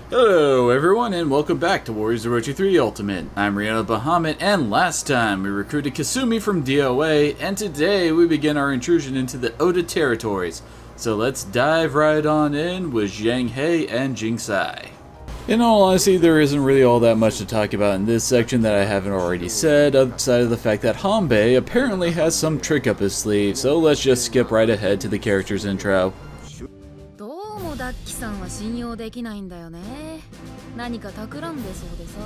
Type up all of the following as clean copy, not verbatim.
Hello everyone and welcome back to Warriors ORochi 3 Ultimate. I'm Rihanna Bahamut and last time we recruited Kasumi from DOA and today we begin our intrusion into the Oda territories. So let's dive right on in with Zhang He and Jing Sai. In all honesty, there isn't really all that much to talk about in this section that I haven't already said, outside of the fact that Hanbei apparently has some trick up his sleeve, so let's just skip right ahead to the character's intro. ダッキさんは信用できないんだよね。何か企んでそうでさ。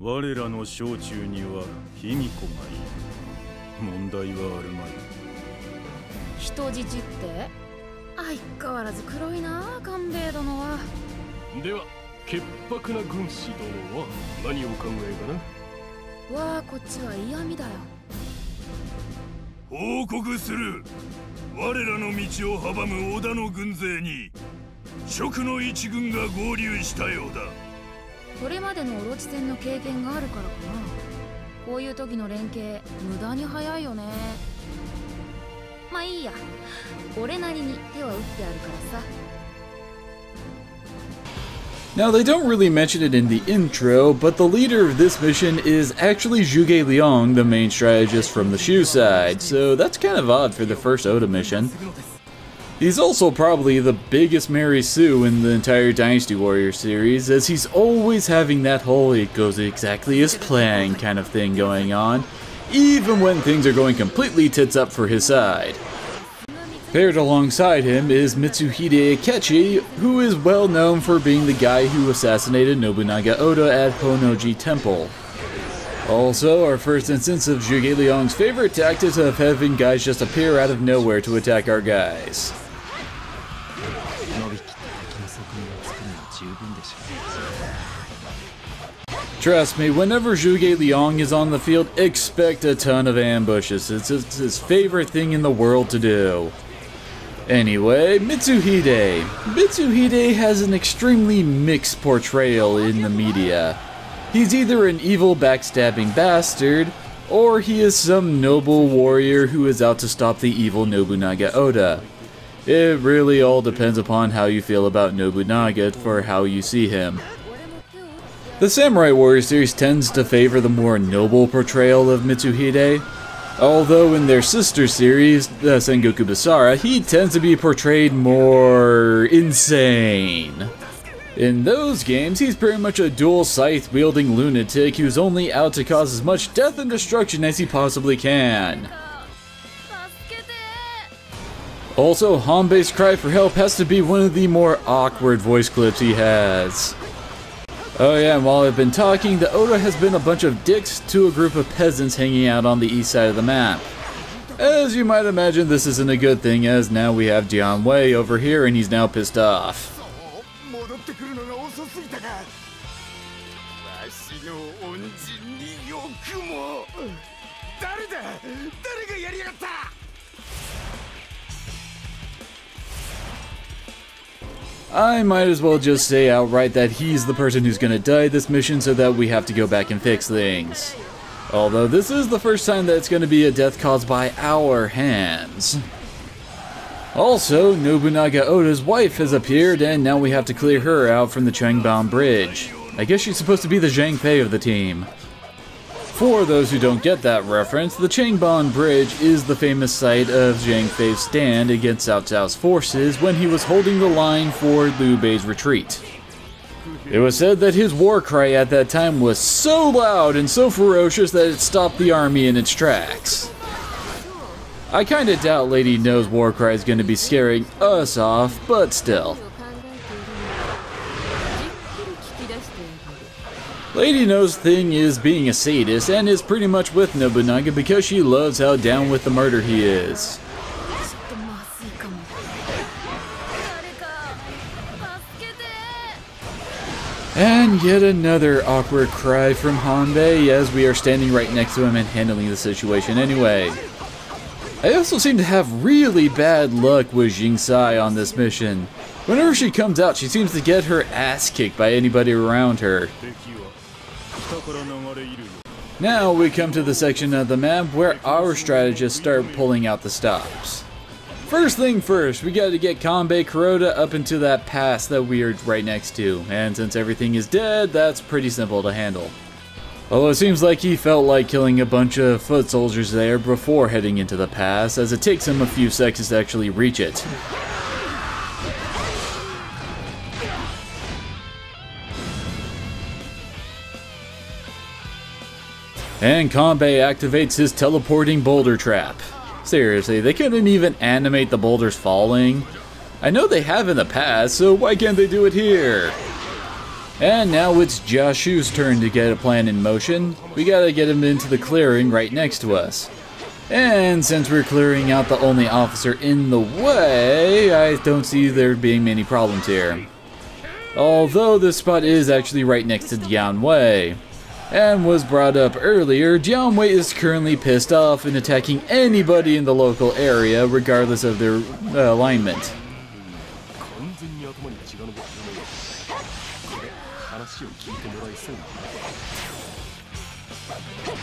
我らの小中には卑弥呼がいい。問題はあるまい。人質って？相変わらず黒いな、官兵衛殿は。では、潔白な軍師殿は何を考えかな。わあ、こっちは嫌味だよ。報告する。我らの道を阻む織田の軍勢に蜀の一軍が合流したようだ。これまでのオロチ戦の経験があるからかな。こういう時の連携無駄に早いよね。まあいいや、俺なりに手は打ってあるからさ。Now they don't really mention it in the intro, but the leader of this mission is actually Zhuge Liang, the main strategist from the Shu side, so that's kind of odd for the first Oda mission. He's also probably the biggest Mary Sue in the entire Dynasty Warrior series, as he's always having that whole "it goes exactly as planned" kind of thing going on, even when things are going completely tits up for his side. Paired alongside him is Mitsuhide Akechi, who is well known for being the guy who assassinated Nobunaga Oda at Honnoji Temple. Also, our first instance of Zhuge Liang's favorite tactic of having guys just appear out of nowhere to attack our guys. Trust me, whenever Zhuge Liang is on the field, expect a ton of ambushes. It's his favorite thing in the world to do. Anyway, Mitsuhide. Mitsuhide has an extremely mixed portrayal in the media. He's either an evil backstabbing bastard, or he is some noble warrior who is out to stop the evil Nobunaga Oda. It really all depends upon how you feel about Nobunaga for how you see him. The Samurai Warrior series tends to favor the more noble portrayal of Mitsuhide, although in their sister series, the Sengoku Basara, he tends to be portrayed more insane. In those games, he's pretty much a dual scythe-wielding lunatic who's only out to cause as much death and destruction as he possibly can. Also, Hanbei's cry for help has to be one of the more awkward voice clips he has. Oh yeah, and while I've been talking, the Oda has been a bunch of dicks to a group of peasants hanging out on the east side of the map. As you might imagine, this isn't a good thing, as now we have Jian Wei over here and he's now pissed off. I might as well just say outright that he's the person who's gonna die this mission so that we have to go back and fix things. Although this is the first time that it's gonna be a death caused by our hands. Also, Nobunaga Oda's wife has appeared and now we have to clear her out from the Changban bridge. I guess she's supposed to be the Zhang Fei of the team. For those who don't get that reference, the Changban Bridge is the famous site of Zhang Fei's stand against Cao Cao's forces when he was holding the line for Liu Bei's retreat. It was said that his war cry at that time was so loud and so ferocious that it stopped the army in its tracks. I kinda doubt Lady No's war cry is gonna be scaring us off, but still. Lady No's thing is being a sadist and is pretty much with Nobunaga because she loves how down with the murder he is. And yet another awkward cry from Hanbei as we are standing right next to him and handling the situation anyway. I also seem to have really bad luck with Jing Sai on this mission. Whenever she comes out, she seems to get her ass kicked by anybody around her. Now we come to the section of the map where our strategists start pulling out the stops. First thing first, we gotta get Kanbei Kuroda up into that pass that we are right next to, and since everything is dead, that's pretty simple to handle. Although it seems like he felt like killing a bunch of foot soldiers there before heading into the pass, as it takes him a few seconds to actually reach it. And Kanbei activates his teleporting boulder trap. Seriously, they couldn't even animate the boulders falling. I know they have in the past, so why can't they do it here? And now it's Jashu's turn to get a plan in motion. We gotta get him into the clearing right next to us. And since we're clearing out the only officer in the way, I don't see there being many problems here. Although this spot is actually right next to Dianwei. And was brought up earlier, Dianwei is currently pissed off and attacking anybody in the local area regardless of their alignment.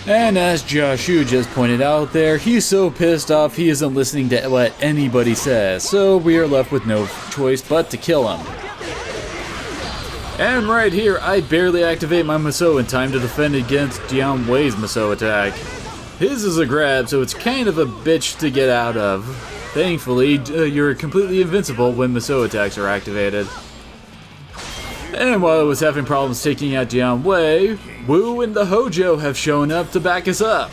And as Jashu just pointed out there, he's so pissed off he isn't listening to what anybody says, so we are left with no choice but to kill him. And right here, I barely activate my Musou in time to defend against Dianwei's Musou attack. His is a grab, so it's kind of a bitch to get out of. Thankfully, you're completely invincible when Musou attacks are activated. And while I was having problems taking out Dianwei, Wu and the Hojo have shown up to back us up.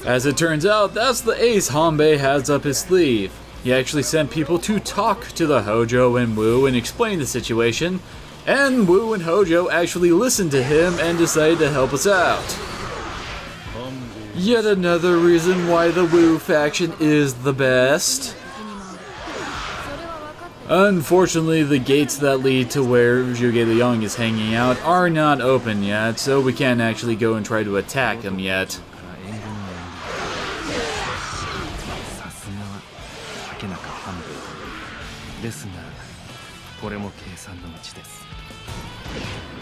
As it turns out, that's the ace Hanbei has up his sleeve. He actually sent people to talk to the Hojo and Wu and explain the situation, and Wu and Hojo actually listened to him and decided to help us out. Yet another reason why the Wu faction is the best. Unfortunately, the gates that lead to where Zhuge Liang is hanging out are not open yet, so we can't actually go and try to attack him yet.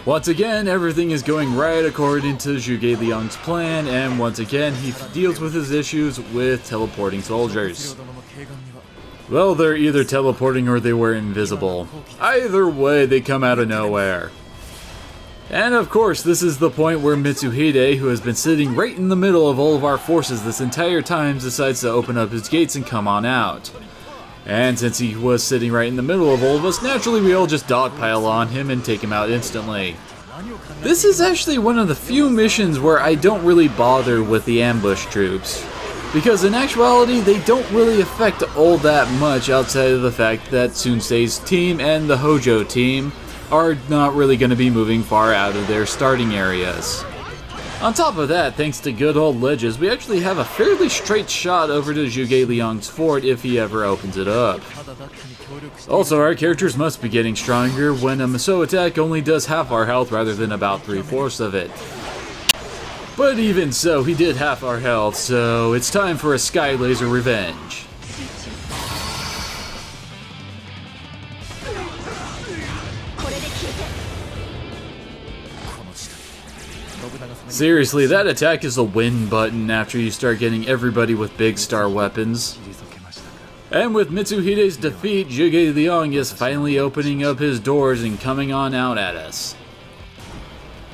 Once again, everything is going right according to Zhuge Liang's plan, and once again, he deals with his issues with teleporting soldiers. Well, they're either teleporting or they were invisible. Either way, they come out of nowhere. And of course, this is the point where Mitsuhide, who has been sitting right in the middle of all of our forces this entire time, decides to open up his gates and come on out. And since he was sitting right in the middle of all of us, naturally we all just dogpile on him and take him out instantly. This is actually one of the few missions where I don't really bother with the ambush troops. Because in actuality, they don't really affect all that much outside of the fact that Tsunsei's team and the Hojo team are not really going to be moving far out of their starting areas. On top of that, thanks to good old ledges, we actually have a fairly straight shot over to Zhuge Liang's fort if he ever opens it up. Also, our characters must be getting stronger when a Musou attack only does half our health rather than about 3/4 of it. But even so, he did half our health, so it's time for a Sky Laser revenge. Seriously, that attack is a win button after you start getting everybody with big star weapons. And with Mitsuhide's defeat, Zhuge Liang is finally opening up his doors and coming on out at us.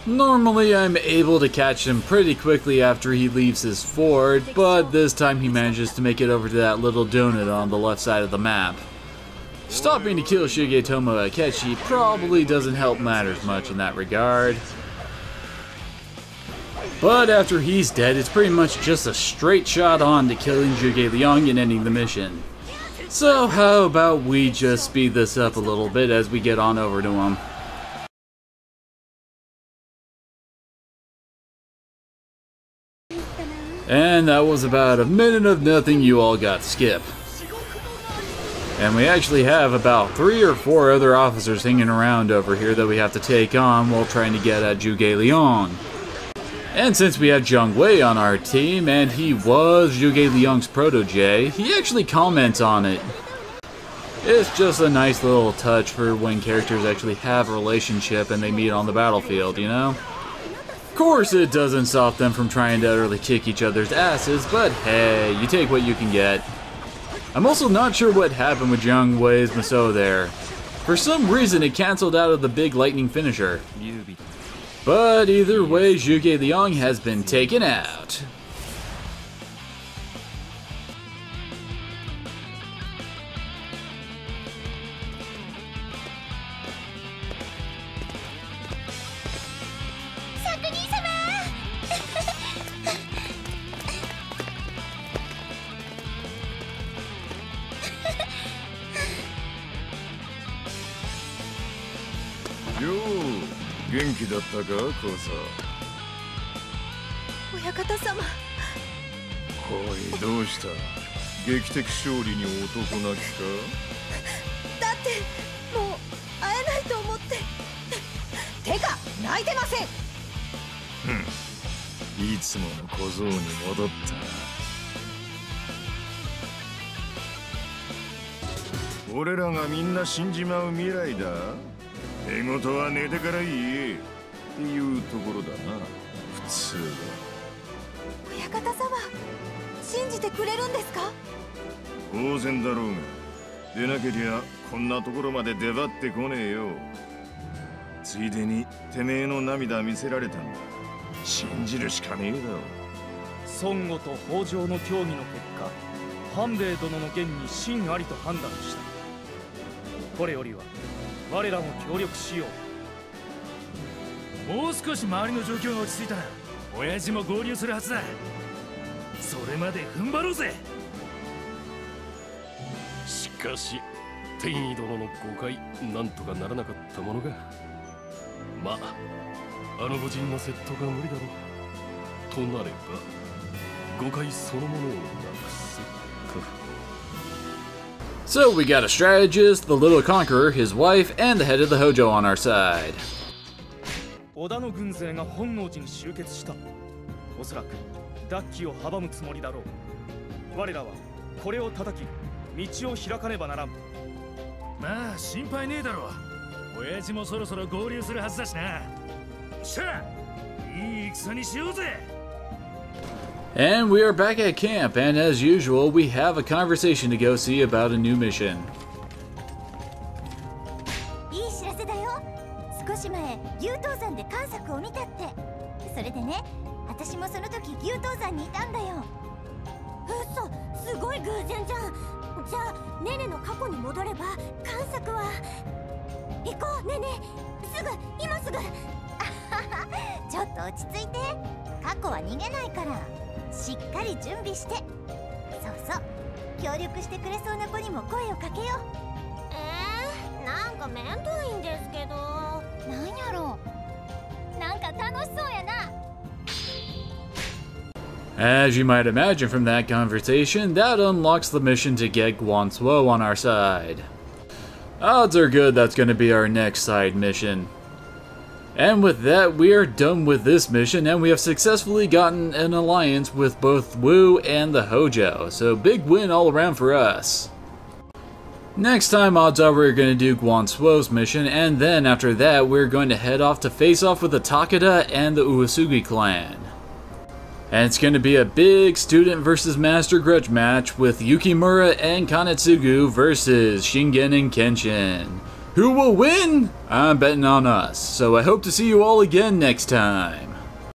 Normally I'm able to catch him pretty quickly after he leaves his fort, but this time he manages to make it over to that little donut on the left side of the map. Stopping to kill Shigetomo Akechi probably doesn't help matters much in that regard. But after he's dead, it's pretty much just a straight shot on to killing Zhuge Liang and ending the mission. So how about we just speed this up a little bit as we get on over to him. And that was about a minute of nothing you all got to skip. And we actually have about 3 or 4 other officers hanging around over here that we have to take on while trying to get at Zhuge Liang. And since we have Zhang Wei on our team, and he was Zhuge Liang's protege, he actually comments on it. It's just a nice little touch for when characters actually have a relationship and they meet on the battlefield, you know? Of course it doesn't stop them from trying to utterly kick each other's asses, but hey, you take what you can get. I'm also not sure what happened with Jiang Wei's Musou there. For some reason it cancelled out of the big lightning finisher. But either way, Zhuge Liang has been taken out.よう元気だったかコーサ親方様。おいどうした劇的勝利に男泣きかだってもう会えないと思って。てか泣いてません。いつもの小僧に戻った俺らがみんな死んじまう未来だ寝言は寝てから言えっていうところだな普通は。親方様信じてくれるんですか？当然だろうがでなけりゃこんなところまで出張ってこねえよ。ついでにてめえの涙見せられたんだ。信じるしかねえだろ。孫悟と北条の協議の結果半兵衛殿の言に真ありと判断した。これよりは我らも協力しよう。もう少し周りの状況が落ち着いたら親父も合流するはずだ。それまで踏ん張ろうぜ。しかし天意殿の誤解なんとかならなかったものがまああの無人の窃盗が無理だろうとなれば誤解そのものをなくすか。So we got a strategist, the little conqueror, his wife, and the head of the Hojo on our side. 織田の軍勢が本能寺に集結した。おそらく奪旗を阻むつもりだろう。我らはこれを叩き道を開かねばならん。まあ心配ねえだろう。親父もそろそろ合流するはずだしな。さあいい戦にしようぜ。And we are back at camp, and as usual, we have a conversation to go see about a new mission. いい知らせだよ。少し前、牛刀山で観作を見たって。それでね、私もその時牛刀山にいたんだよ。嘘、すごい偶然じゃん。じゃあ、ネネの過去に戻れば、観作は。行こう、ネネ。すぐ、今すぐ。ちょっと落ち着いて。過去は逃げないから。しっかり準備して。そうそう協力してくれそうな子にも声をかけよう。なんかめんどいんですけど。なんやろなんか楽しそうやな。 As you might imagine from that conversation, that unlocks the mission to get Guansuo on our side. Odds are good that's going to be our next side mission. And with that, we are done with this mission, and we have successfully gotten an alliance with both Wu and the Hojo, so big win all around for us. Next time, odds are we're going to do Guansuo's mission, and then after that, we're going to head off to face off with the Takeda and the Uesugi clan. And it's going to be a big student versus master grudge match with Yukimura and Kanetsugu versus Shingen and Kenshin. Who will win? I'm betting on us, so I hope to see you all again next time.